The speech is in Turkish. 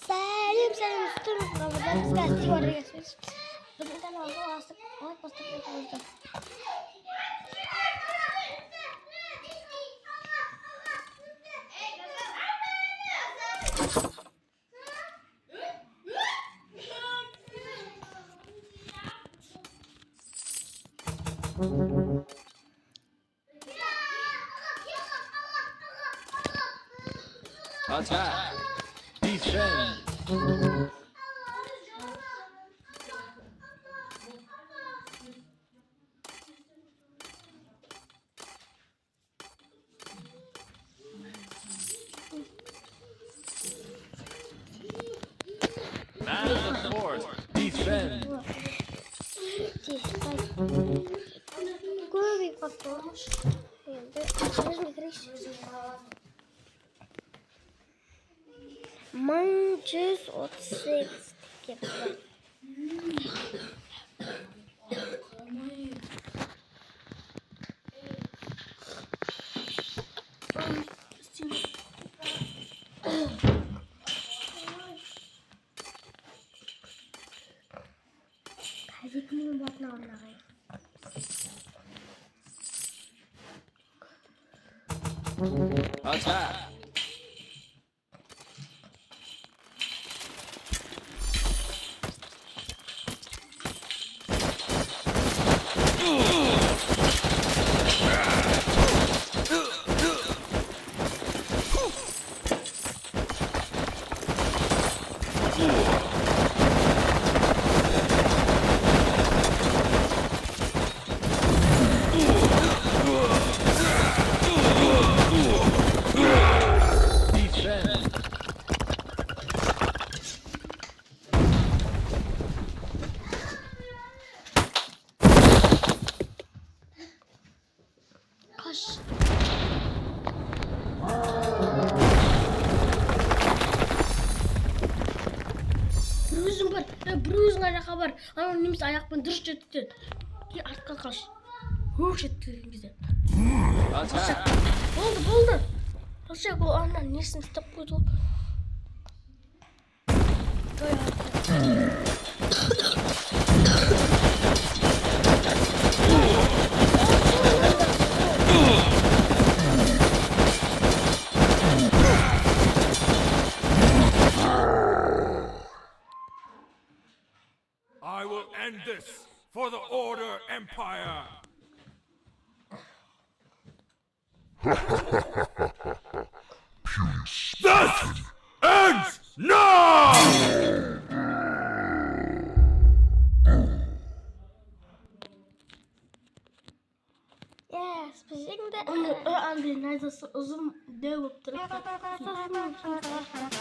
Сәлем, үстім. Қазақша Стиквар Легаси. Біздің каналға лайк бастап қойыңыздар. Attack! Defend! Man of force! Defend! Көбейіп қалыпты olmuş. Енді açılışына кірейікші. 1138 кетті. Газетінің батына орнағай. Attack! Kaç. Brüzün var. Brüzün ayağı var. Ama nemesi ayakpен dürüst жетті. Ki артқа kaç. Hoş etti bize. Attack! Oldu. Alacak o andan nesini istep koydu. I will end this for the Order Empire. This ends now! Yes, biz şimdi onu öğrendiğinizde uzun dev yaptırdık.